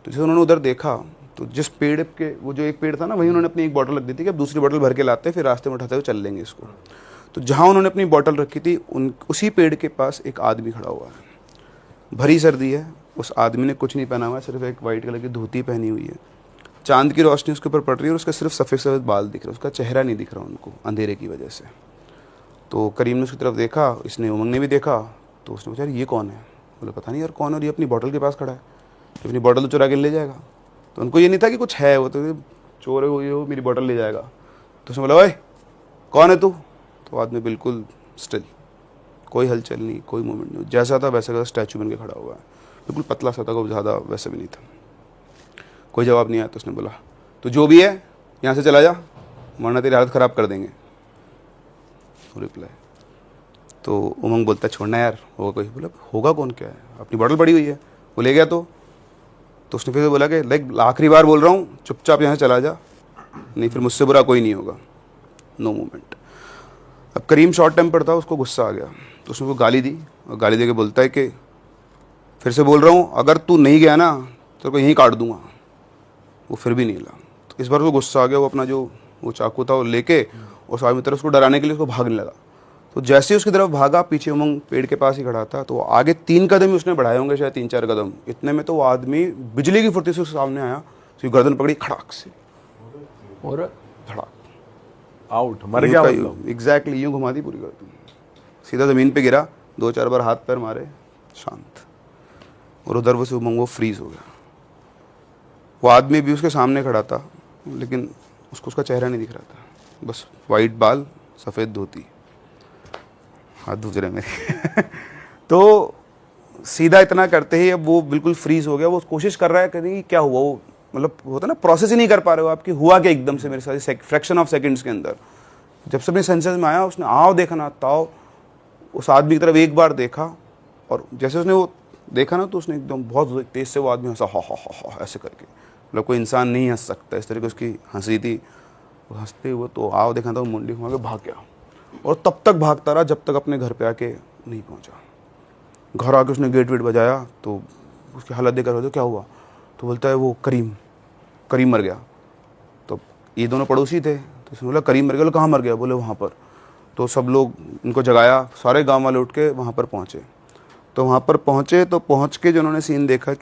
तो जैसे उन्होंने उधर देखा तो जिस पेड़ के, वो जो एक पेड़ था ना, वहीं उन्होंने अपनी एक बॉटल रख दी थी कि अब दूसरी बॉटल भर के लाते हैं, फिर रास्ते में उठाते हुए चल लेंगे इसको। तो जहाँ उन्होंने अपनी बॉटल रखी थी उसी पेड़ के पास एक आदमी खड़ा हुआ है। भरी सर्दी है, उस आदमी ने कुछ नहीं पहना हुआ है, सिर्फ एक वाइट कलर की धोती पहनी हुई है। चांद की रोशनी उसके ऊपर पड़ रही है और उसका सिर्फ सफ़ेद सफ़ेद बाल दिख रहा है, उसका चेहरा नहीं दिख रहा उनको अंधेरे की वजह से। तो करीम ने उसकी तरफ देखा, इसने उमंग ने भी देखा, तो उसने पूछा ये कौन है? बोले पता नहीं यार कौन है, और ये अपनी बॉटल के पास खड़ा है, अपनी बॉटल तो चुरा के ले जाएगा। तो उनको ये नहीं था कि कुछ है, वो तो चोर है, वो ये हो मेरी बॉटल ले जाएगा। तो उसने बोला ओए कौन है तू? तो आदमी बिल्कुल स्टिल, कोई हलचल नहीं, कोई मूवमेंट नहीं, जैसा था वैसा का स्टैचू बन के खड़ा हुआ है, बिल्कुल पतला सा था, कोई ज़्यादा वैसा भी नहीं था। कोई जवाब नहीं आया। तो उसने बोला तो जो भी है यहाँ से चला जा, वरना तेरी हालत ख़राब कर देंगे। रिप्लाई। तो उमंग बोलता है छोड़ना यार, होगा कोई। बोला होगा कौन, क्या है, अपनी बॉटल पड़ी हुई है, वो ले गया। तो उसने फिर बोला कि लाइक आखिरी बार बोल रहा हूँ, चुपचाप यहाँ से चला जा, नहीं फिर मुझसे बुरा कोई नहीं होगा। No movement. अब करीम शॉर्ट टेम्पर था, उसको गुस्सा आ गया, तो उसने वो गाली दी, और गाली दे के बोलता है कि फिर से बोल रहा हूँ, अगर तू नहीं गया ना तो को यहीं काट दूंगा। वो फिर भी नहीं हिला। तो इस बार वो गुस्सा आ गया, वो अपना जो वो चाकू था वो लेके उस आदमी की तरफ उसको डराने के लिए उसको भागने लगा। तो जैसे ही उसकी तरफ भागा, पीछे उमंग पेड़ के पास ही खड़ा था, तो आगे 3 कदम ही उसने बढ़ाए होंगे, शायद 3-4 कदम। इतने में तो वो आदमी बिजली की फुर्ती से उसके सामने आया, उसकी गर्दन पकड़ी खड़ाक से, और धड़ाक, आउट, मर गया मतलब। एग्जैक्टली यूँ घुमा दी पूरी गर्दन, सीधा ज़मीन पे गिरा, 2-4 बार हाथ पैर मारे, शांत। और उधर वो उमंग वो फ्रीज हो गया। वो आदमी भी उसके सामने खड़ा था, लेकिन उसको उसका चेहरा नहीं दिख रहा था, बस वाइट बाल, सफ़ेद धोती, हाथ धुच रहे मेरे। तो सीधा इतना करते ही अब वो बिल्कुल फ्रीज हो गया। वो कोशिश कर रहा है कि क्या हुआ, वो मतलब होता ना, प्रोसेस ही नहीं कर पा रहे हो आपकी, हुआ क्या एकदम से मेरे साथ फ्रैक्शन ऑफ सेकंड्स के अंदर। जब से अपने सेंसेस में आया, उसने आओ देखा ना ताओ, उस आदमी की तरफ एक बार देखा, और जैसे उसने वो देखा ना, तो उसने एकदम बहुत तेज से वो आदमी हंसा, हा हा हा हा ऐसे करके, मतलब कोई इंसान नहीं हंस सकता इस तरीके उसकी हंसी थी। वो हंसते हुए तो आओ देखा था, वो मुंडी घुमा के भाग गया, और तब तक भागता रहा जब तक अपने घर पे आके नहीं पहुंचा। घर आके उसने गेट वेट बजाया, तो उसकी हालत देखकर हो क्या हुआ, तो बोलता है वो करीम मर गया। तो ये दोनों पड़ोसी थे, तो उसने बोला करीम मर गया। बोले कहाँ मर गया? बोले वहाँ पर। तो सब लोग उनको जगाया, सारे गाँव वाले उठ के वहाँ पर पहुँचे। तो वहाँ पर पहुँचे, तो पहुँच के जो उन्होंने सीन देखा कि